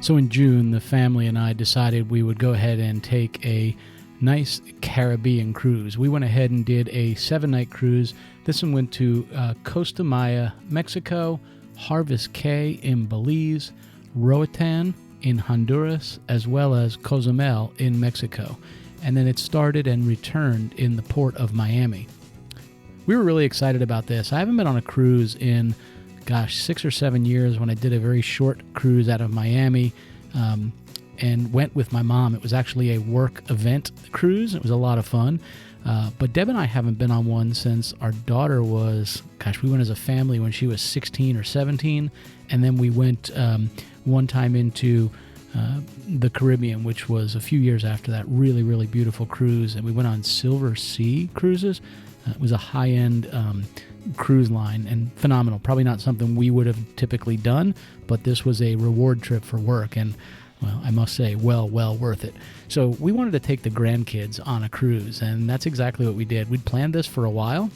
So in June, the family and I decided we would go ahead and take a nice Caribbean cruise. We went ahead and did a 7-night cruise. This one went to Costa Maya, Mexico, Harvest Caye in Belize, Roatan in Honduras, as well as Cozumel in Mexico. And then it started and returned in the port of Miami. We were really excited about this. I haven't been on a cruise in 6 or 7 years when I did a very short cruise out of Miami and went with my mom. It was actually a work event cruise. It was a lot of fun. But Deb and I haven't been on one since our daughter was, we went as a family when she was 16 or 17. And then we went one time into the Caribbean, which was a few years after that. Really, really beautiful cruise. And we went on Silver Sea cruises. It was a high-end cruise line and phenomenal. Probably not something we would have typically done, but this was a reward trip for work, and well, I must say, well worth it. So we wanted to take the grandkids on a cruise, and that's exactly what we did. We'd planned this for a while,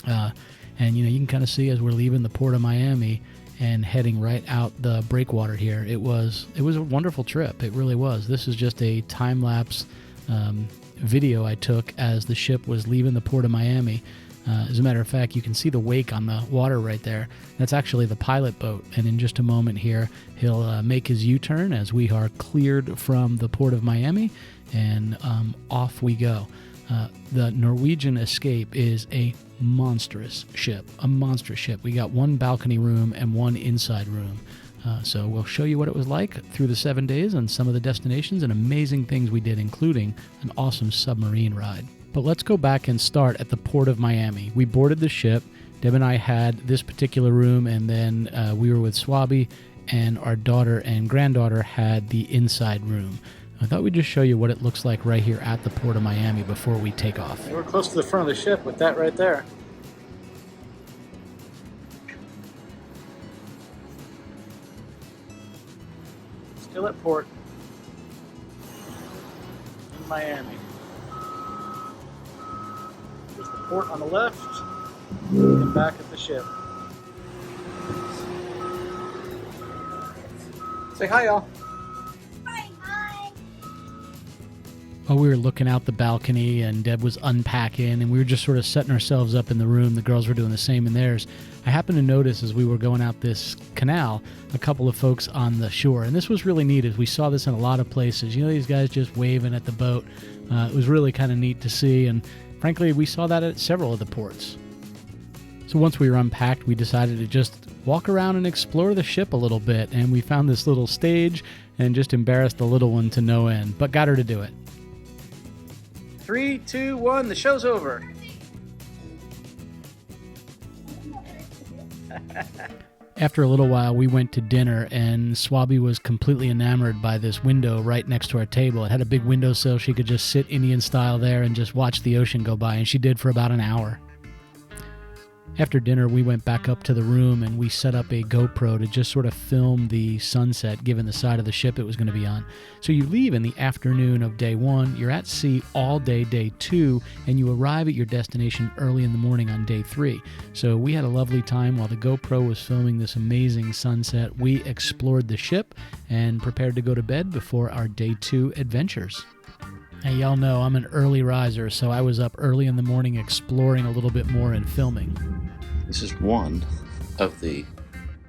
and you can kind of see as we're leaving the port of Miami and heading right out the breakwater here. It was a wonderful trip. It really was. This is just a time-lapse video I took as the ship was leaving the port of Miami. As a matter of fact, you can see the wake on the water right there. That's actually the pilot boat, and in just a moment here, he'll make his U-turn as we are cleared from the port of Miami, and off we go. The Norwegian Escape is a monstrous ship. We got one balcony room and one inside room. So we'll show you what it was like through the 7 days and some of the destinations and amazing things we did, including an awesome submarine ride. But let's go back and start at the port of Miami. We boarded the ship. Deb and I had this particular room, and then we were with Swabi, and our daughter and granddaughter had the inside room. I thought we'd just show you what it looks like right here at the port of Miami before we take off. We're close to the front of the ship with that right there. Still at port in Miami. There's the port on the left, and back at the ship. Say hi, y'all. Hi. While we were looking out the balcony and Deb was unpacking and we were just sort of setting ourselves up in the room, the girls were doing the same in theirs. I happened to notice as we were going out this canal, a couple of folks on the shore. And this was really neat as we saw this in a lot of places. These guys just waving at the boat. It was really kind of neat to see. And frankly, we saw that at several of the ports. So once we were unpacked, we decided to just walk around and explore the ship a little bit. And we found this little stage and just embarrassed the little one to no end, but got her to do it. 3, 2, 1, the show's over. After a little while, we went to dinner, and Swabi was completely enamored by this window right next to our table. It had a big windowsill. She could just sit Indian style there and just watch the ocean go by, and she did for about an hour. After dinner, we went back up to the room, and we set up a GoPro to just sort of film the sunset, given the side of the ship it was going to be on. So you leave in the afternoon of day 1, you're at sea all day 2, and you arrive at your destination early in the morning on day 3. So we had a lovely time while the GoPro was filming this amazing sunset. We explored the ship and prepared to go to bed before our day 2 adventures. Hey, y'all know I'm an early riser, so I was up early in the morning exploring a little bit more and filming. This is one of the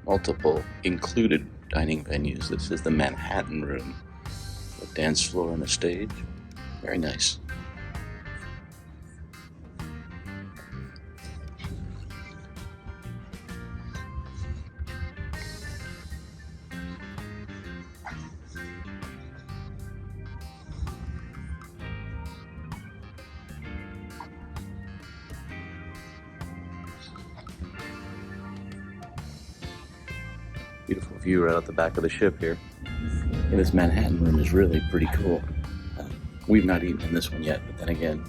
multiple included dining venues. This is the Manhattan Room, a dance floor and a stage. Very nice. Beautiful view right out the back of the ship here. And this Manhattan Room is really pretty cool. We've not eaten in this one yet, but then again,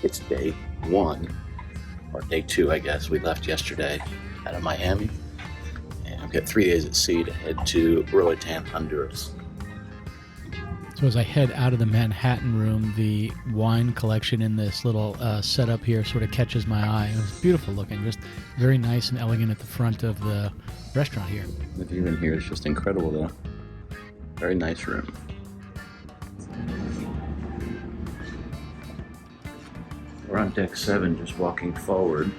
it's day 1, or day 2, I guess. We left yesterday out of Miami, and we've got 3 days at sea to head to Roatan, Honduras. So as I head out of the Manhattan Room, the wine collection in this little setup here sort of catches my eye. It was beautiful looking, just very nice and elegant at the front of the restaurant here. The view in here is just incredible, though. Very nice room. We're on deck 7, just walking forward.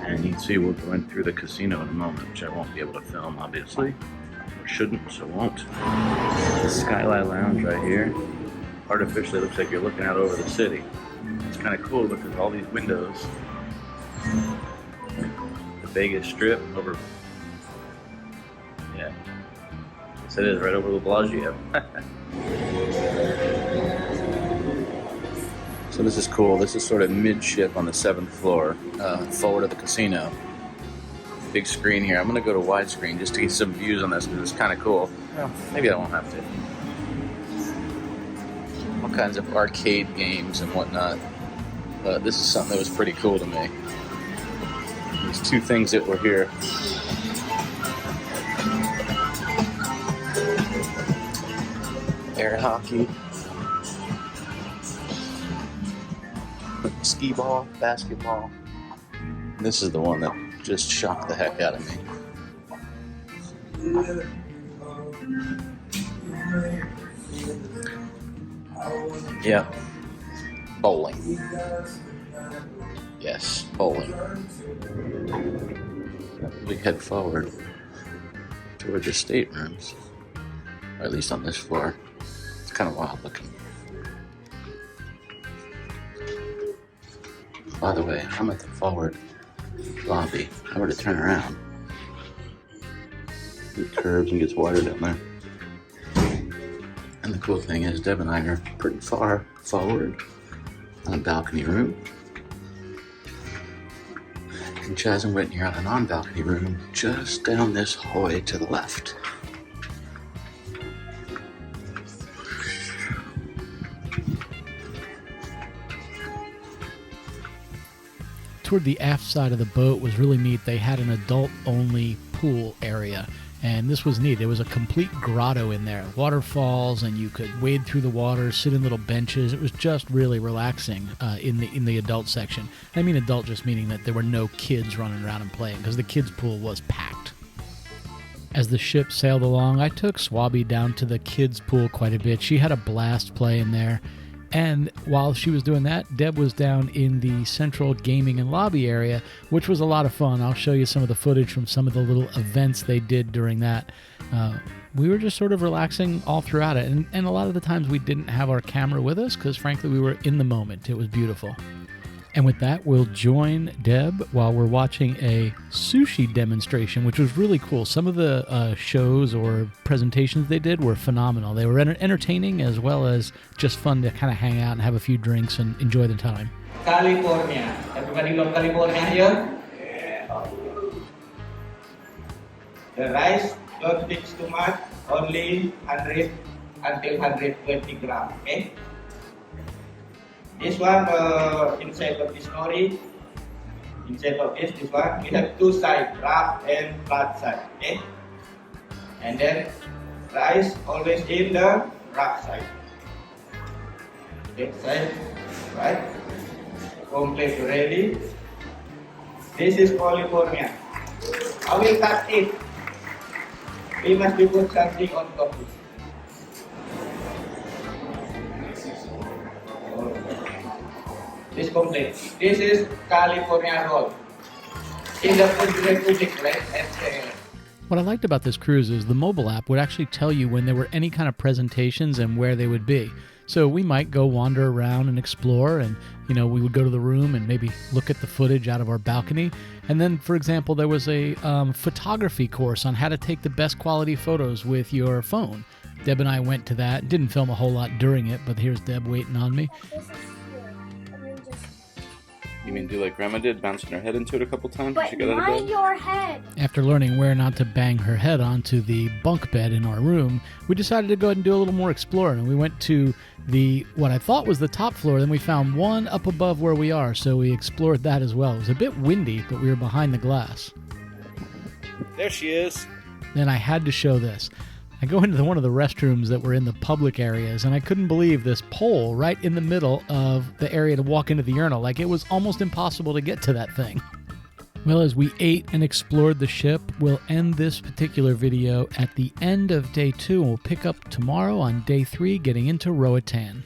And you can see we're going through the casino in a moment, which I won't be able to film, obviously. Or shouldn't, so won't. The Skylight Lounge right here. Artificially looks like you're looking out over the city. It's kind of cool because all these windows. The Vegas Strip over. Yeah. Yes, it is right over the Bellagio. So this is cool. This is sort of midship on the 7th floor, forward of the casino. Big screen here. I'm going to go to widescreen just to get some views on this because it's kind of cool. Well, maybe I won't have to. All kinds of arcade games and whatnot. This is something that was pretty cool to me. There's 2 things that were here. Air hockey. Skee ball, basketball. This is the one that just shocked the heck out of me. Yeah, bowling. Yes, bowling. We head forward towards the staterooms, or at least on this floor. It's kind of wild looking. By the way, I'm at the forward lobby. If I were to turn around, it curves and gets wider down there. And the cool thing is, Deb and I are pretty far forward on a balcony room. And Chaz and Whitney are on a non-balcony room just down this hallway to the left. Toward the aft side of the boat was really neat. They had an adult-only pool area, and this was neat. There was a complete grotto in there, waterfalls, and you could wade through the water, sit in little benches. It was just really relaxing in the adult section. I mean adult just meaning that there were no kids running around and playing, because the kids' pool was packed. As the ship sailed along, I took Swabby down to the kids' pool quite a bit. She had a blast playing there. And while she was doing that, Deb was down in the central gaming and lobby area, which was a lot of fun. I'll show you some of the footage from some of the little events they did during that. We were just sort of relaxing all throughout it. And a lot of the times we didn't have our camera with us because, frankly, we were in the moment. It was beautiful. And with that, we'll join Deb while we're watching a sushi demonstration, which was really cool. Some of the shows or presentations they did were phenomenal. They were entertaining as well as just fun to kind of hang out and have a few drinks and enjoy the time. California. Everybody love California here? The rice, don't mix too much, only 100 until 120 grams, okay? This one, inside of the story, inside of this one, we have 2 sides, rough and flat side, okay? And then rice always in the rough side. Okay, side, right? Complete ready. This is California. I will cut it. We must be put something on top of it. This complete. This is California roll. In the Food Republic, right? What I liked about this cruise is the mobile app would actually tell you when there were any kind of presentations and where they would be. So we might go wander around and explore, and we would go to the room and maybe look at the footage out of our balcony. And then, for example, there was a photography course on how to take the best quality photos with your phone. Deb and I went to that. Didn't film a whole lot during it, but here's Deb waiting on me. You mean do like Grandma did, bouncing her head into it a couple times? But mind your head. After learning where not to bang her head onto the bunk bed in our room, we decided to go ahead and do a little more exploring. And we went to what I thought was the top floor. Then we found one up above where we are, so we explored that as well. It was a bit windy, but we were behind the glass. There she is. Then I had to show this. I go into one of the restrooms that were in the public areas, and I couldn't believe this pole right in the middle of the area to walk into the urinal. Like, it was almost impossible to get to that thing. Well, as we ate and explored the ship, we'll end this particular video at the end of day 2, and we'll pick up tomorrow on day 3, getting into Roatan.